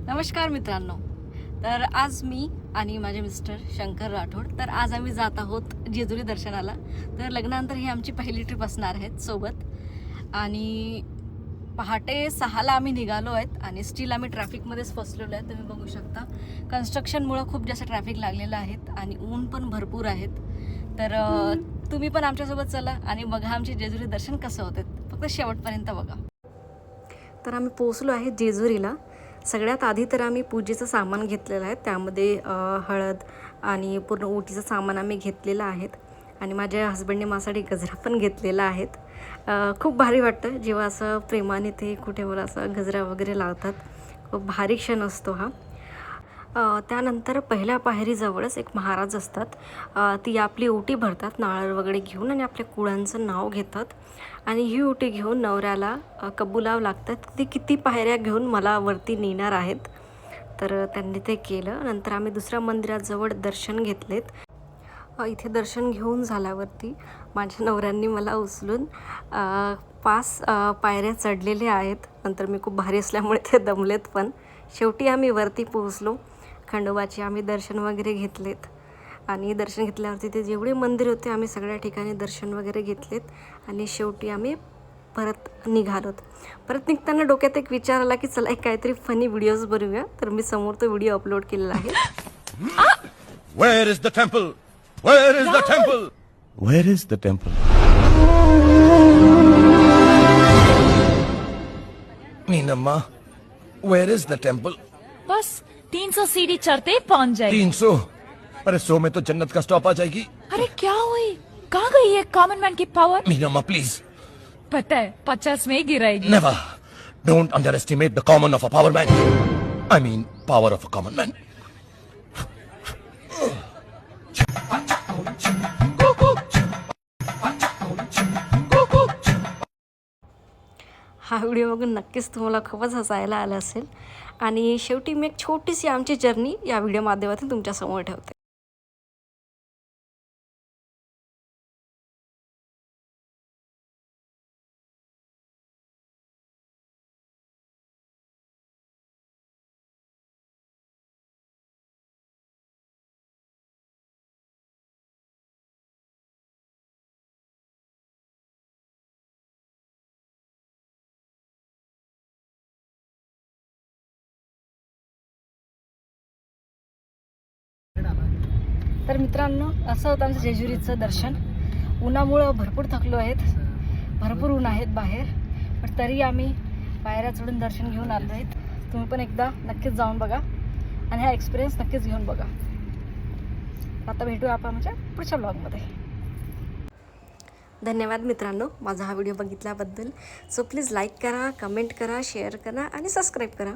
नमस्कार मित्रांनो. तर आज मी आणि माझे मिस्टर शंकर राठोड तर आज आम्ही जात आहोत जेजुरी दर्शनाला. तर लग्नानंतर ही आमची पहिली ट्रिप असणार आहे सोबत. आणि पहाटे 6ला आम्ही निघालो आहेत आणि स्टील आम्ही ट्रॅफिकमध्येच फसलेलो आहे. तुम्ही बघू शकता कन्स्ट्रक्शनमुळे खूप जास्त ट्रॅफिक लागलेलं आहे आणि ऊन पण भरपूर आहेत. तर तुम्ही पण आमच्यासोबत चला आणि बघा आमचे जेजुरी दर्शन कसं होते. फक्त शेवटपर्यंत बघा. तर आम्ही पोहोचलो आहे जेजुरीला. सगळ्यात आधी तर आम्ही पूजेचं सामान घेतलेलं आहे. त्यामध्ये हळद आणि पूर्ण ओटीचं सामान आम्ही घेतलेलं आहेत. आणि माझ्या हस्बंडने माझ्यासाठी गजरा पण घेतलेला आहेत. खूप भारी वाटतं जेव्हा असं प्रेमाने ते कुठे मला असं गजरा वगैरे लावतात. खूप भारी क्षण असतो हा. त्यानंतर पहिल्या पायरीजवळच एक महाराज असतात. ती आपली ओटी भरतात नारळ वगैरे घेऊन आणि आपल्या कुळांचं नाव घेतात. आणि ही ओटी घेऊन नवऱ्याला कबुलावं लागतात ती किती पायऱ्या घेऊन मला वरती नेणार आहेत. तर त्यांनी ते केलं. नंतर आम्ही दुसऱ्या मंदिराजवळ दर्शन घेतलेत. इथे दर्शन घेऊन झाल्यावरती माझ्या नवऱ्यांनी मला उचलून 5 पायऱ्या चढलेल्या आहेत. नंतर मी खूप भारी असल्यामुळे ते दमलेत. पण शेवटी आम्ही वरती पोहोचलो. खंडोबाचे आम्ही दर्शन वगैरे घेतलेत. आणि दर्शन घेतल्यावरती ते जेवढे मंदिर होते आम्ही सगळ्या ठिकाणी दर्शन वगैरे घेतलेत. आणि शेवटी आम्ही परत निघालोत. परत निघताना डोक्यात एक विचार आला की चला एक काहीतरी फनी व्हिडिओज बनवूया. तर मी समोर तो व्हिडिओ अपलोड केलेला आहे. Where is the temple? Where is the temple? Where is the temple? मीनम्मा, where is the temple? बस 300 सीढ़ी चढ़ते पहुंच जाएगी। 300? अरे 100 में तो जन्नत का स्टॉप आ जाएगी। अरे क्या हुई, कहाँ गई है कॉमन मैन की पावर? मीनम्मा प्लीज। पता है 50 में ही गिराएगी। Never. Don't underestimate the common of a power man. I mean power of a common man. हा व्हिडिओ बघून नक्कीच तुम्हाला खूपच हसायला आलं असेल. आणि शेवटी मी एक छोटीशी आमची जर्नी या व्हिडिओ माध्यमातून तुमच्यासमोर ठेवते. तर मित्रांनो असं होतं आमचं जेजुरीचं दर्शन. उन्हामुळं भरपूर थकलो आहेत. भरपूर ऊन आहेत बाहेर. पण तरी आम्ही पायऱ्या चढून दर्शन घेऊन आलो आहेत. तुम्ही पण एकदा नक्कीच जाऊन बघा आणि हा एक्सपिरियन्स नक्कीच घेऊन बघा. आता भेटूया आपण आमच्या पुढच्या ब्लॉगमध्ये. धन्यवाद मित्रांनो माझा हा व्हिडिओ बघितल्याबद्दल. सो प्लीज लाईक करा, कमेंट करा, शेअर करा आणि सबस्क्राईब करा.